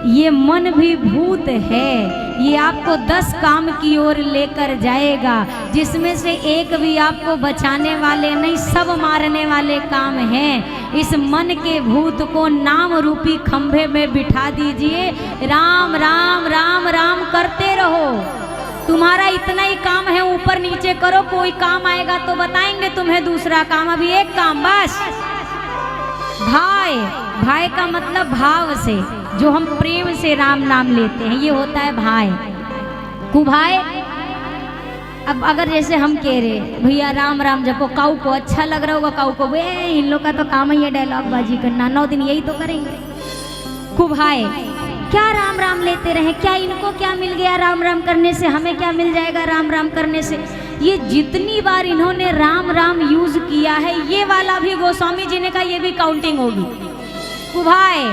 ये मन भी भूत है, ये आपको 10 काम की ओर लेकर जाएगा, जिसमें से एक भी आपको बचाने वाले नहीं, सब मारने वाले काम हैं। इस मन के भूत को नाम रूपी खंभे में बिठा दीजिए, राम राम राम राम करते रहो। तुम्हारा इतना ही काम है, ऊपर नीचे करो, कोई काम आएगा तो बताएंगे तुम्हें दूसरा काम। अभी एक काम बस, भाई भाई का मतलब भाव से, जो हम प्रेम से राम नाम लेते हैं, ये होता है भाई। कुभाई, अब अगर जैसे हम कह रहे भैया राम राम जपो, काऊ को अच्छा लग रहा होगा, काऊ को वे इन लोग का तो काम ही है डायलॉग बाजी करना, 9 दिन यही तो करेंगे। कुभाई, क्या राम राम लेते रहे, क्या इनको क्या मिल गया राम राम करने से, हमें क्या मिल जाएगा राम राम करने से। ये जितनी बार इन्होंने राम राम यूज किया है, ये वाला भी गोस्वामी जी ने कहा ये भी काउंटिंग होगी। कुभाई,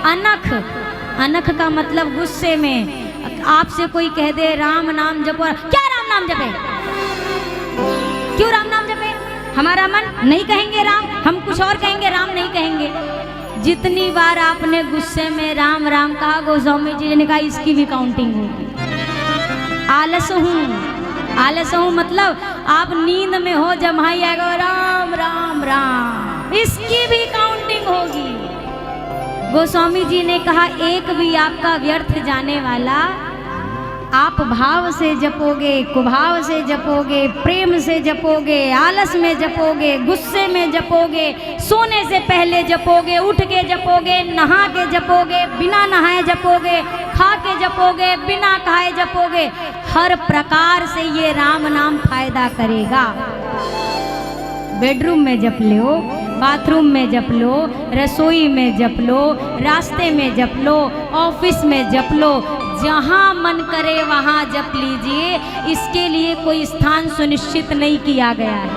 अनख, अनख का मतलब गुस्से में। आपसे कोई कह दे राम नाम जपो, क्या राम नाम जपे, क्यों राम नाम जपे, हमारा मन नहीं कहेंगे राम, हम कुछ और कहेंगे, राम नहीं कहेंगे। जितनी बार आपने गुस्से में राम राम कहा, गोस्वामी जी ने कहा इसकी भी काउंटिंग होगी। आलस हूँ, आलस हूँ मतलब आप नींद में हो, जमाई आएगा राम राम राम, इसकी भी काउंटिंग होगी। गोस्वामी जी ने कहा एक भी आपका व्यर्थ जाने वाला, आप भाव से जपोगे, कुभाव से जपोगे, प्रेम से जपोगे, आलस में जपोगे, गुस्से में जपोगे, सोने से पहले जपोगे, उठ के जपोगे, नहा के जपोगे, बिना नहाए जपोगे, खा के जपोगे, बिना खाए जपोगे, हर प्रकार से ये राम नाम फायदा करेगा। बेडरूम में जप लो, बाथरूम में जप लो, रसोई में जप लो, रास्ते में जप लो, ऑफिस में जप लो, जहाँ मन करे वहाँ जप लीजिए। इसके लिए कोई स्थान सुनिश्चित नहीं किया गया है।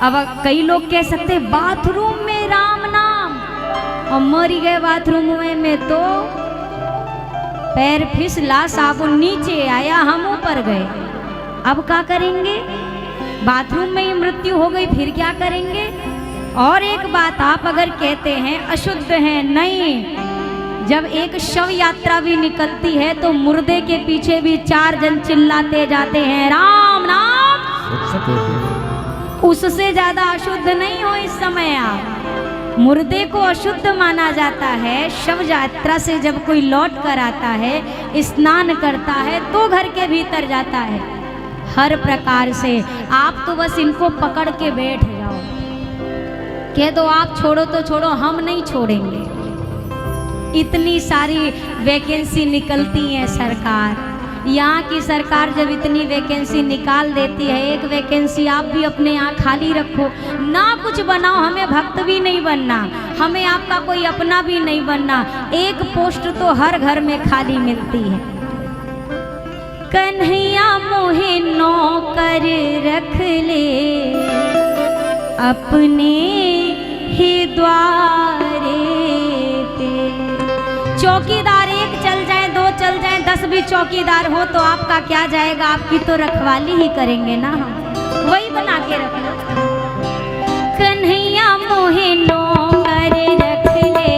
अब कई लोग कह सकते बाथरूम में राम नाम, और मर गए बाथरूम में तो पैर फिसला, साबुन नीचे आया, हम ऊपर गए, अब क्या करेंगे, बाथरूम में ही मृत्यु हो गई, फिर क्या करेंगे। और एक बात, आप अगर कहते हैं अशुद्ध हैं, नहीं, जब एक शव यात्रा भी निकलती है तो मुर्दे के पीछे भी 4 जन चिल्लाते जाते हैं राम नाम, उससे ज्यादा अशुद्ध नहीं हो इस समय आप। मुर्दे को अशुद्ध माना जाता है, शव यात्रा से जब कोई लौट कर आता है, स्नान करता है तो घर के भीतर जाता है। हर प्रकार से आप तो बस इनको पकड़ के बैठ जाओ, कह दो आप छोड़ो तो छोड़ो, हम नहीं छोड़ेंगे। इतनी सारी वैकेंसी निकलती है सरकार, यहाँ की सरकार जब इतनी वैकेंसी निकाल देती है, एक वैकेंसी आप भी अपने यहाँ खाली रखो ना, कुछ बनाओ, हमें भक्त भी नहीं बनना, हमें आपका कोई अपना भी नहीं बनना, एक पोस्ट तो हर घर में खाली मिलती है। कन्हैया मोहे नौकर रख ले अपने ही द्वारे पे। चौकीदार एक चल जाए, 2 चल जाए, 10 भी चौकीदार हो तो आपका क्या जाएगा, आपकी तो रखवाली ही करेंगे ना, हम वही बना के रखना। कन्हैया मोहे नौकर रख ले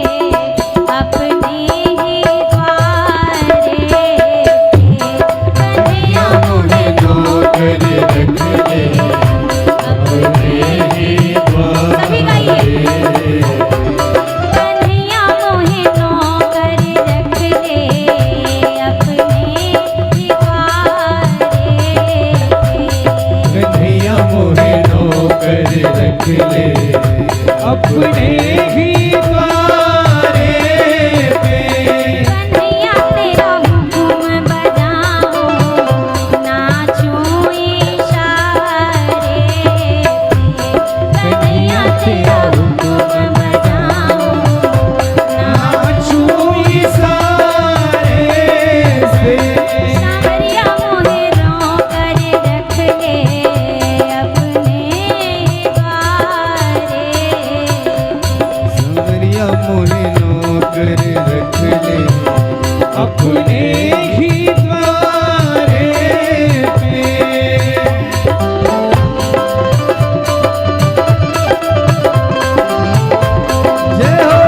अपने ही द्वारे पे, कन्हैया मोहे नौकर रख ले अपने ही द्वारे। सभी गाइए, कन्हैया मोहे नौकर रख ले अपने ही द्वारे पे, कन्हैया मोहे नौकर रख ले अपने ही द्वारे पे। कन्हैया तेरा हुक्म बजाओ, नाचो इशारे पे, कन्हैया तेरा हुक्म बजाओ, नाचो इशारे से। सांवरिया मोहे नौकर रख ले अपने द्वारे। सांवरिया मोहे नौकर रख ले अपने ही द्वारे पे। जय हो।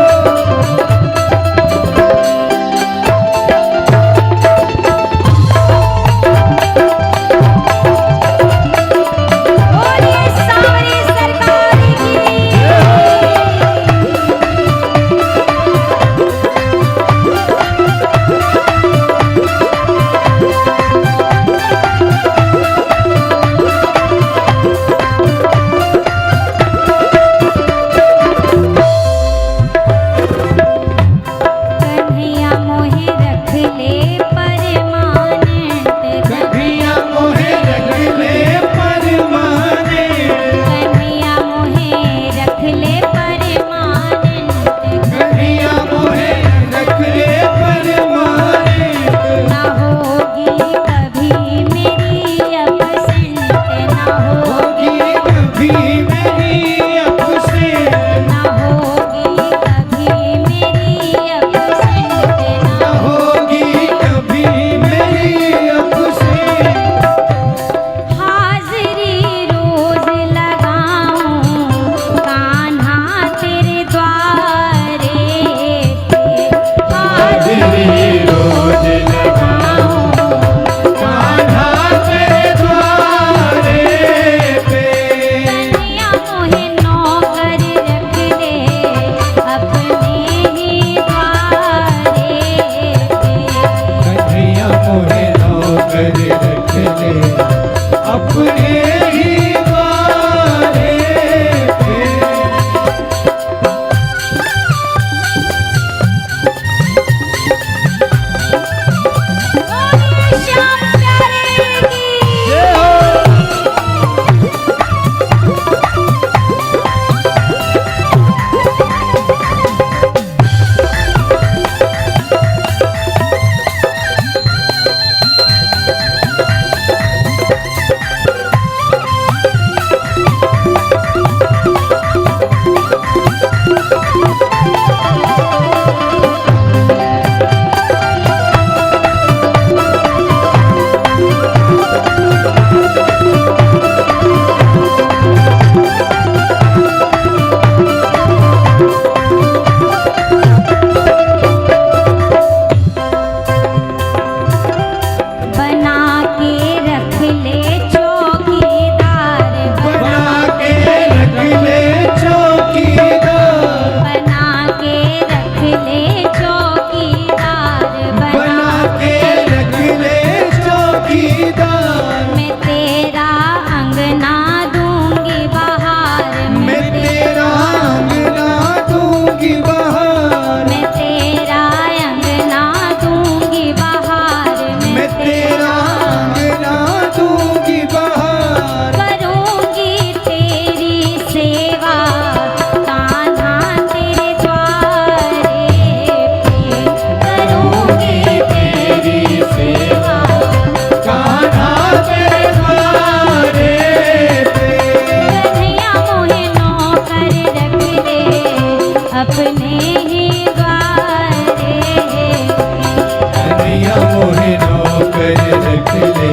मोहे नौकर रख ले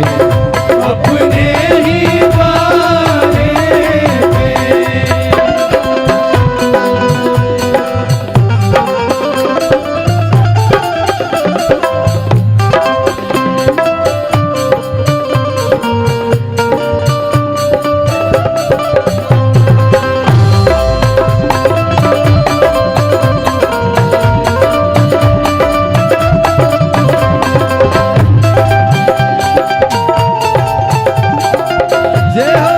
अपने ही द्वारे पे। जय हो।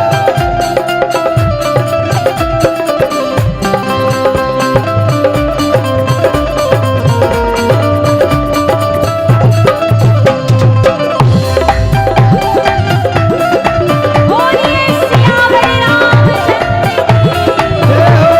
बोलिए सियावर रामचंद्र जय हो।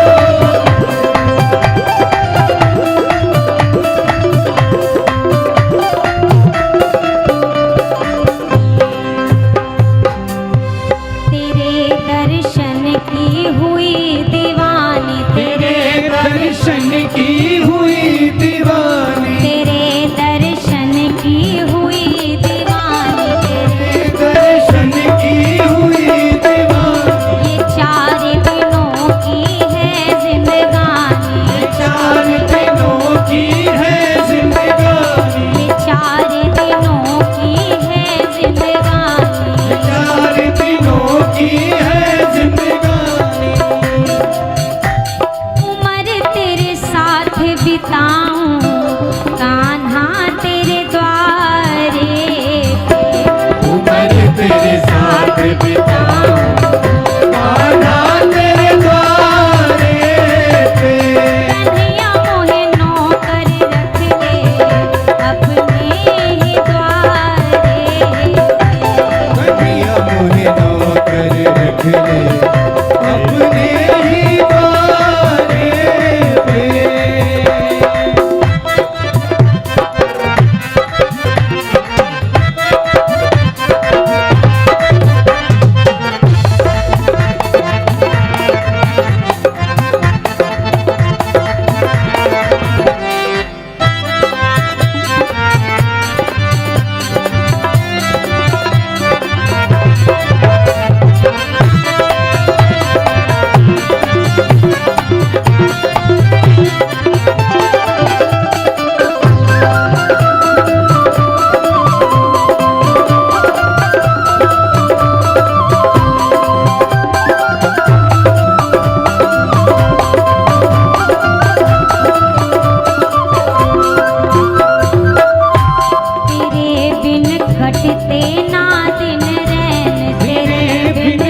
तेरे दर्शन की हुई दीवानी, तेरे दर्शन की हुई दीवानी, तेरे दर्शन की हुई दीवानी, तेरे दर्शन की हुई दीवानी। ये चार दिनों की है जिंदगानी, ये चार दिनों की है जिंदगानी, ये चार दिनों की है जिंदगानी। चार दिनों की है जिंदगानी। उम्र तेरे साथ बिताऊं कान्हा तेरे द्वारे पे। उम्र तेरे साथ बिताऊं कान्हा तेरे द्वारे पे। कन्हैया मोहे नौकर रख ले अपने ही द्वारे पे। कन्हैया मोहे नौकर रख ले अपने ही द्वारे पे। तेरे बिन कटते ना दिन रैन, तेरे बिन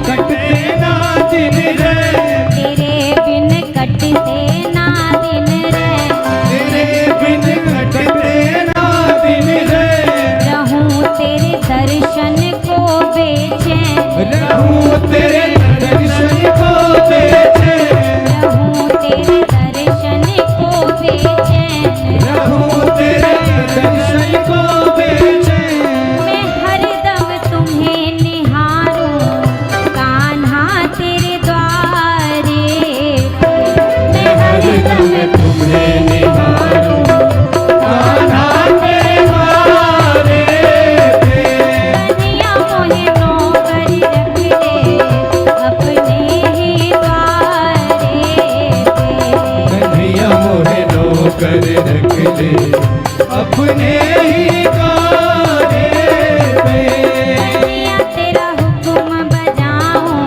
कटते ना दिन रैन, तेरे बिन कटते ना दिन रैन। तेरे बिन कटते ना दिन रैन। रहूं तेरे दर्शन को बेचैन, रहूं तेरे दर्शन को बेचैन, रहूं तेरे दर्शन को बेचैन। रहूं तेरे दर्शन को बेचैन। मैं हरदम तुम्हें निहारूं कान्हा तेरे द्वारे पे। मैं हरदम हरदम तुम्हें निहारूं कान्हा तेरे द्वारे पे। कन्हैया मोहे नौकर रख ले अपने ही द्वारे पे। कन्हैया मोहे नौकर रख ले अपने ही द्वारे पे। कन्हैया तेरा हुक्म बजाऊं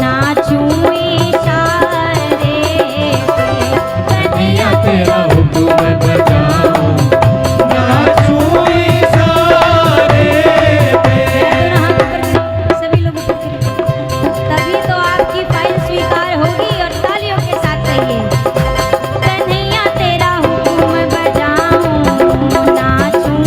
नाचूं इशारे पे। कन्हैया तेरा हुक्म बजाऊं नाचूं इशारे पे। सभी लोग ऊपर करिए। तभी तो आपकी फाइल स्वीकार होगी और तालियों के साथ कहिए कन्हैया तेरा हुक्म बजाऊं नाचूं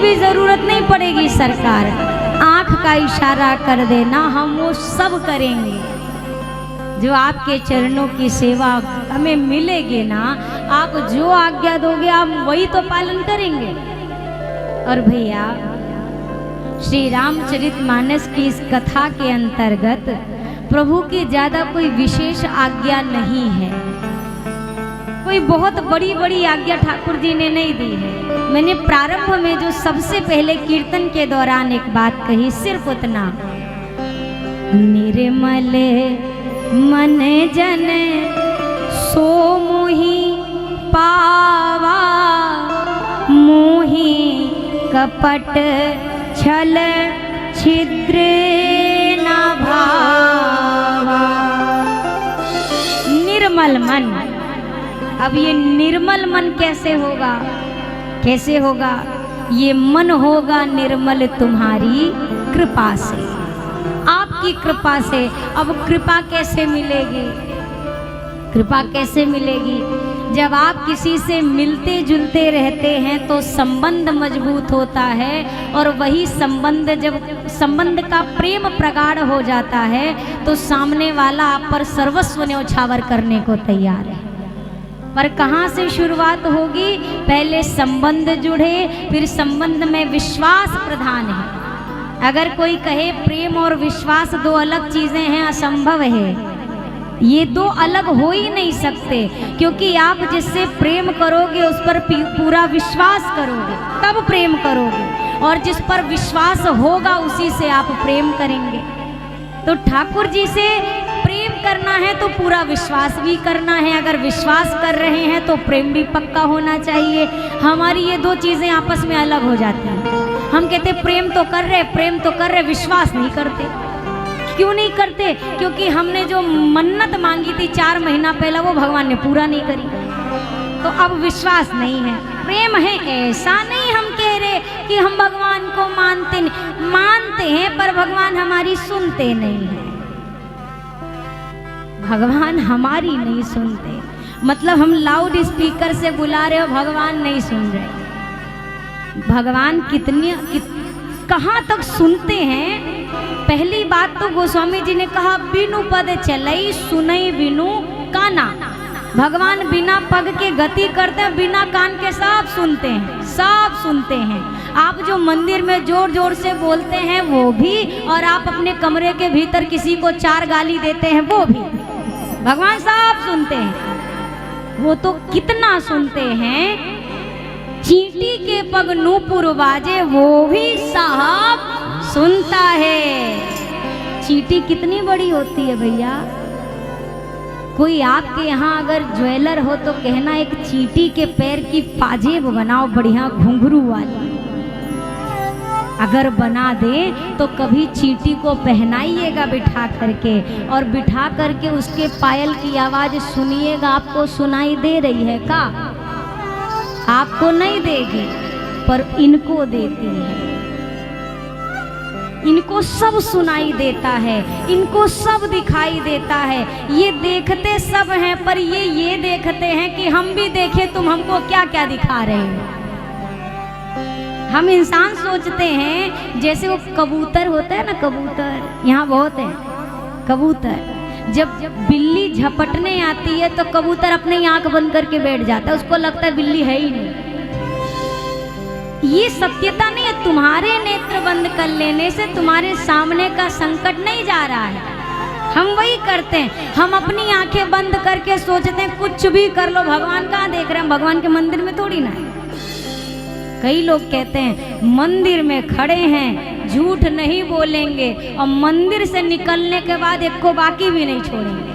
भी जरूरत नहीं पड़ेगी सरकार, आंख का इशारा कर देना, हम वो सब करेंगे। जो आपके चरणों की सेवा हमें मिलेगी ना, आप जो आज्ञा दोगे हम वही तो पालन करेंगे। और भैया श्री रामचरितमानस की इस कथा के अंतर्गत प्रभु की ज्यादा कोई विशेष आज्ञा नहीं है, कोई बहुत बड़ी बड़ी आज्ञा ठाकुर जी ने नहीं दी है। मैंने प्रारंभ में जो सबसे पहले कीर्तन के दौरान एक बात कही, सिर्फ उतना, निर्मल मन जन सो मोहि पावा, मोहि कपट छल छिद्र न भावा। निर्मल मन, अब ये निर्मल मन कैसे होगा? कैसे होगा? ये मन होगा निर्मल तुम्हारी कृपा से, आपकी कृपा से। अब कृपा कैसे मिलेगी? कृपा कैसे मिलेगी? जब आप किसी से मिलते जुलते रहते हैं तो संबंध मजबूत होता है, और वही संबंध, जब संबंध का प्रेम प्रगाढ़ हो जाता है तो सामने वाला आप पर सर्वस्व न्यौछावर करने को तैयार है। पर कहाँ से शुरुआत होगी? पहले संबंध जुड़े, फिर संबंध में विश्वास प्रधान है। अगर कोई कहे प्रेम और विश्वास दो अलग चीजें हैं, असंभव है। ये दो अलग हो ही नहीं सकते, क्योंकि आप जिससे प्रेम करोगे उस पर पूरा विश्वास करोगे तब प्रेम करोगे, और जिस पर विश्वास होगा उसी से आप प्रेम करेंगे। तो ठाकुर जी से प्रेम करना है तो पूरा विश्वास भी करना है, अगर विश्वास कर रहे हैं तो प्रेम भी पक्का होना चाहिए। हमारी ये दो चीज़ें आपस में अलग हो जाती हैं। हम कहते प्रेम तो कर रहे, विश्वास नहीं करते। क्यों नहीं करते? क्योंकि हमने जो मन्नत मांगी थी 4 महीना पहले, वो भगवान ने पूरा नहीं करी, तो अब विश्वास नहीं है। प्रेम है ऐसा नहीं हम कह रहे कि हम भगवान को मानते हैं पर भगवान हमारी सुनते नहीं है। भगवान हमारी नहीं सुनते, मतलब हम लाउड स्पीकर से बुला रहे हो, भगवान नहीं सुन रहे। भगवान कहाँ तक सुनते हैं? पहली बात तो गोस्वामी जी ने कहा, बिनु पद चलई सुनई बिनु काना। भगवान बिना पग के गति करते हैं, बिना कान के सब सुनते हैं, सब सुनते हैं। आप जो मंदिर में जोर जोर से बोलते हैं वो भी, और आप अपने कमरे के भीतर किसी को 4 गाली देते हैं वो भी, भगवान सब सुनते हैं। वो तो कितना सुनते हैं, चींटी के पग नूपुर बाजे वो भी साहब सुनता है। चींटी कितनी बड़ी होती है भैया। कोई आपके यहाँ अगर ज्वेलर हो तो कहना एक चींटी के पैर की पाजेब बनाओ, बढ़िया घुंघरू वाली। अगर बना दे तो कभी चींटी को पहनाइएगा बिठा करके, और बिठा करके उसके पायल की आवाज सुनिएगा। आपको सुनाई दे रही है का? आपको नहीं देगी, पर इनको देती है। इनको सब सुनाई देता है, इनको सब दिखाई देता है। ये देखते सब हैं, पर ये देखते हैं कि हम भी देखें तुम हमको क्या क्या दिखा रहे हो। हम इंसान सोचते हैं जैसे वो कबूतर होता है ना, कबूतर यहाँ बहुत है। कबूतर जब बिल्ली झपटने आती है तो कबूतर अपने आंख बंद करके बैठ जाता है, उसको लगता है बिल्ली है ही नहीं। ये सत्यता नहीं है। तुम्हारे नेत्र बंद कर लेने से तुम्हारे सामने का संकट नहीं जा रहा है। हम वही करते हैं, हम अपनी आंखें बंद करके सोचते हैं कुछ भी कर लो, भगवान कहाँ देख रहे हैं? भगवान के मंदिर में थोड़ी ना है। कई लोग कहते हैं मंदिर में खड़े हैं, झूठ नहीं बोलेंगे, और मंदिर से निकलने के बाद एक को बाकी भी नहीं छोड़ेंगे,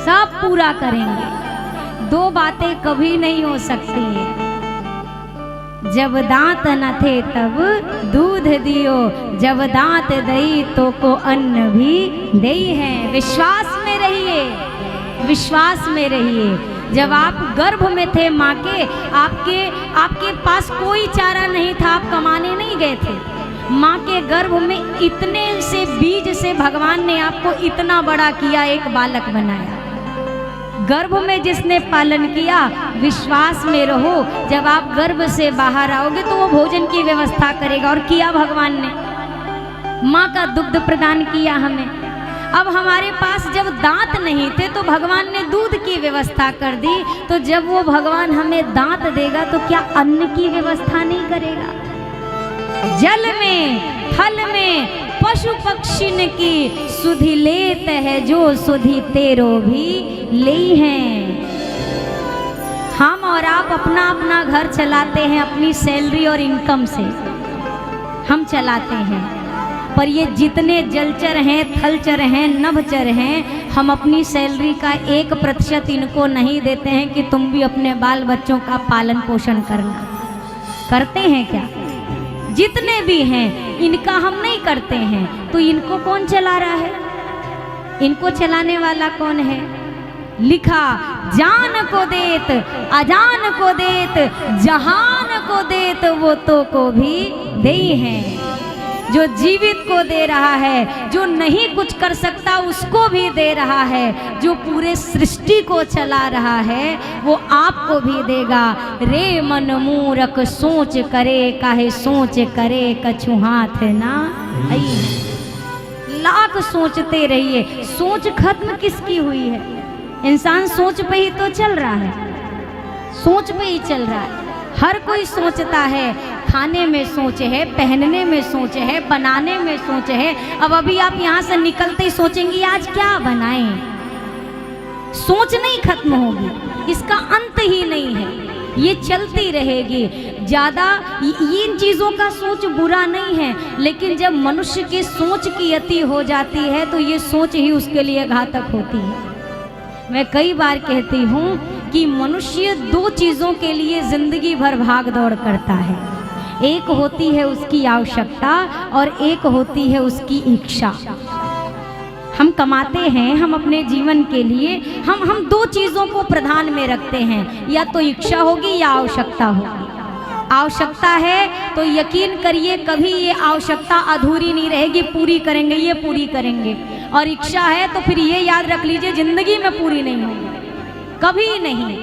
सब पूरा करेंगे। 2 बातें कभी नहीं हो सकती है। जब दांत न थे तब दूध दियो, जब दांत दई तो को अन्न भी दई है। विश्वास में रहिए, विश्वास में रहिए। जब आप गर्भ में थे माँ के, आपके पास कोई चारा नहीं था, आप कमाने नहीं गए थे। माँ के गर्भ में इतने से बीज से भगवान ने आपको इतना बड़ा किया, एक बालक बनाया। गर्भ में जिसने पालन किया, विश्वास में रहो, जब आप गर्भ से बाहर आओगे तो वो भोजन की व्यवस्था करेगा। और किया भगवान ने, माँ का दुग्ध प्रदान किया हमें। अब हमारे पास जब दांत नहीं थे तो भगवान ने दूध की व्यवस्था कर दी, तो जब वो भगवान हमें दांत देगा तो क्या अन्न की व्यवस्था नहीं करेगा? जल में, थल में पशु पक्षिन की सुधि लेत है, जो सुधि तेरो भी ले हैं। हम और आप अपना अपना घर चलाते हैं अपनी सैलरी और इनकम से, हम चलाते हैं, पर ये जितने जलचर हैं, थलचर हैं, नभचर हैं, हम अपनी सैलरी का 1% इनको नहीं देते हैं कि तुम भी अपने बाल बच्चों का पालन पोषण करना। करते हैं क्या? जितने भी हैं इनका हम नहीं करते हैं, तो इनको कौन चला रहा है? इनको चलाने वाला कौन है? लिखा, जान को देत अजान को देत, जहान को देत वो तो को भी दे हैं। जो जीवित को दे रहा है, जो नहीं कुछ कर सकता उसको भी दे रहा है, जो पूरे सृष्टि को चला रहा है वो आपको भी देगा। रे मन मूरख सोच करे, काहे सोच करे कछु हाथ ना आई। लाख सोचते रहिए, सोच खत्म किसकी हुई है? इंसान सोच पे ही तो चल रहा है, सोच पे ही चल रहा है। हर कोई सोचता है, खाने में सोच है, पहनने में सोच है, बनाने में सोच है। अब अभी आप यहाँ से निकलते ही सोचेंगी आज क्या बनाएं। सोच नहीं खत्म होगी, इसका अंत ही नहीं है, ये चलती रहेगी। ज़्यादा इन चीज़ों का सोच बुरा नहीं है, लेकिन जब मनुष्य की सोच की अति हो जाती है तो ये सोच ही उसके लिए घातक होती है। मैं कई बार कहती हूँ कि मनुष्य 2 चीज़ों के लिए ज़िंदगी भर भाग दौड़ करता है। एक होती है उसकी आवश्यकता और एक होती है उसकी इच्छा। हम कमाते हैं, हम अपने जीवन के लिए हम 2 चीज़ों को प्रधान में रखते हैं, या तो इच्छा होगी या आवश्यकता होगी। आवश्यकता है तो यकीन करिए कभी ये आवश्यकता अधूरी नहीं रहेगी, पूरी करेंगे, ये पूरी करेंगे। और इच्छा है तो फिर ये याद रख लीजिए जिंदगी में पूरी नहीं होगी, कभी नहीं।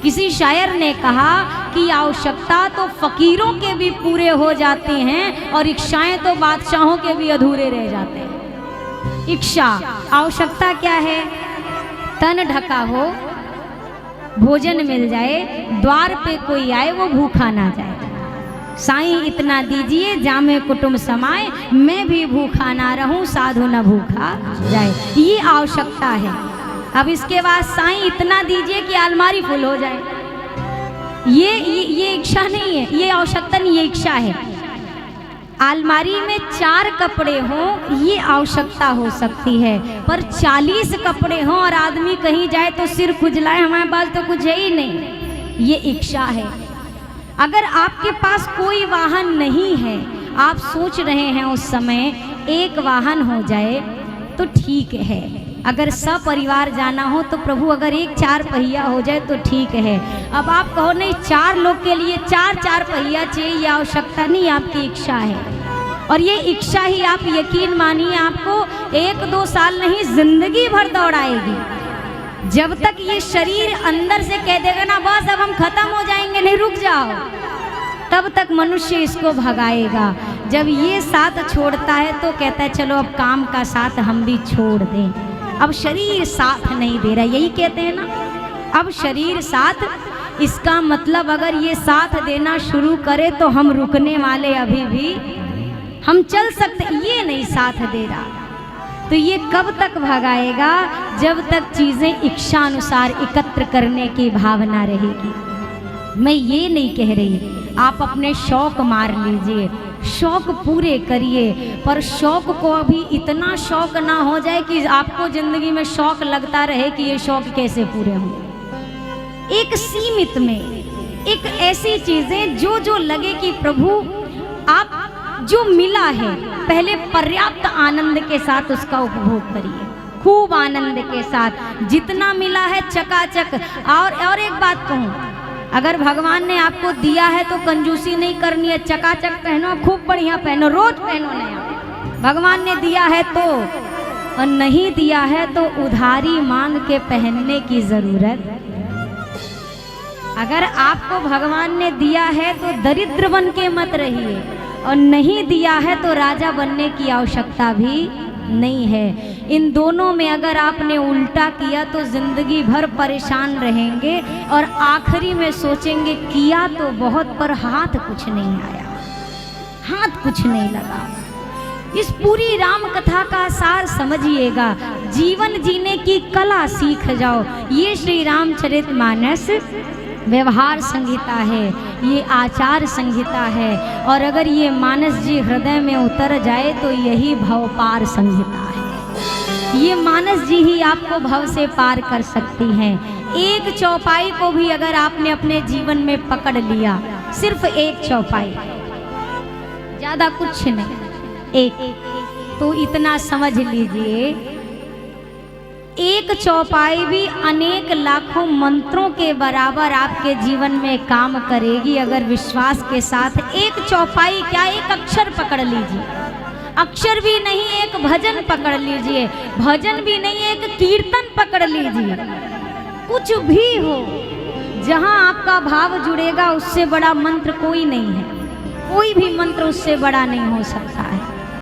किसी शायर ने कहा कि आवश्यकता तो फकीरों के भी पूरे हो जाते हैं और इच्छाएं तो बादशाहों के भी अधूरे रह जाते हैं। इच्छा, आवश्यकता क्या है? तन ढका हो, भोजन मिल जाए, द्वार पे कोई आए वो भूखा ना जाए। साईं इतना दीजिए जामे कुटुंब समाए, मैं भी भूखा ना रहूं, साधु न भूखा जाए। ये आवश्यकता है। अब इसके बाद साईं इतना दीजिए कि अलमारी फुल हो जाए, ये इच्छा नहीं है, ये आवश्यकता नहीं, ये इच्छा है। अलमारी में 4 कपड़े हों ये आवश्यकता हो सकती है, पर 40 कपड़े हों और आदमी कहीं जाए तो सिर खुजलाए, हमारे पास तो कुछ है ही नहीं, ये इच्छा है। अगर आपके पास कोई वाहन नहीं है, आप सोच रहे हैं उस समय एक वाहन हो जाए तो ठीक है। अगर सपरिवार जाना हो तो प्रभु अगर एक 4 पहिया हो जाए तो ठीक है। अब आप कहो नहीं 4 लोग के लिए 4 पहिया चाहिए, ये आवश्यकता नहीं, आपकी इच्छा है। और ये इच्छा ही आप यकीन मानिए आपको 1-2 साल नहीं जिंदगी भर दौड़ाएगी। जब तक ये शरीर अंदर से कह देगा ना बस अब हम खत्म हो जाएंगे, नहीं रुक जाओ, तब तक मनुष्य इसको भगाएगा। जब ये साथ छोड़ता है तो कहता है चलो अब काम का साथ हम भी छोड़ दें, अब शरीर साथ नहीं दे रहा, यही कहते हैं ना, अब शरीर साथ। इसका मतलब अगर ये साथ देना शुरू करे तो हम रुकने वाले अभी भी, हम चल सकते, ये नहीं साथ दे रहा तो ये कब तक भगाएगा? जब तक चीज़ें इच्छा अनुसार एकत्र करने की भावना रहेगी। मैं ये नहीं कह रही आप अपने शौक मार लीजिए, शौक पूरे करिए, पर शौक को अभी इतना शौक ना हो जाए कि आपको जिंदगी में शौक लगता रहे कि ये शौक कैसे पूरे हों। एक सीमित में, एक ऐसी चीज़ें जो लगे कि प्रभु आप जो मिला है पहले पर्याप्त आनंद के साथ उसका उपभोग करिए, खूब आनंद के साथ, जितना मिला है चकाचक। और एक बात कहूँ, अगर भगवान ने आपको दिया है तो कंजूसी नहीं करनी है, चकाचक पहनो, खूब बढ़िया पहनो, रोज पहनो नया। भगवान ने दिया है तो और नहीं दिया है तो उधारी मांग के पहनने की जरूरत। अगर आपको भगवान ने दिया है तो दरिद्र बन के मत रहिए, और नहीं दिया है तो राजा बनने की आवश्यकता भी नहीं है। इन दोनों में अगर आपने उल्टा किया तो जिंदगी भर परेशान रहेंगे और आखिरी में सोचेंगे किया तो बहुत पर हाथ कुछ नहीं आया, हाथ कुछ नहीं लगा। इस पूरी राम कथा का सार समझिएगा, जीवन जीने की कला सीख जाओ। ये श्री रामचरितमानस व्यवहार संहिता है, ये आचार संहिता है, और अगर ये मानस जी हृदय में उतर जाए तो यही भवपार संहिता है। ये मानस जी ही आपको भव से पार कर सकती हैं। एक चौपाई को भी अगर आपने अपने जीवन में पकड़ लिया, सिर्फ एक चौपाई, ज्यादा कुछ नहीं, एक, तो इतना समझ लीजिए, एक चौपाई भी अनेक लाखों मंत्रों के बराबर आपके जीवन में काम करेगी अगर विश्वास के साथ एक चौपाई क्या, एक अक्षर पकड़ लीजिए, अक्षर भी नहीं एक भजन पकड़ लीजिए, भजन भी नहीं एक कीर्तन पकड़ लीजिए, कुछ भी हो, जहां आपका भाव जुड़ेगा उससे बड़ा मंत्र कोई नहीं है, कोई भी मंत्र उससे बड़ा नहीं हो सकता है।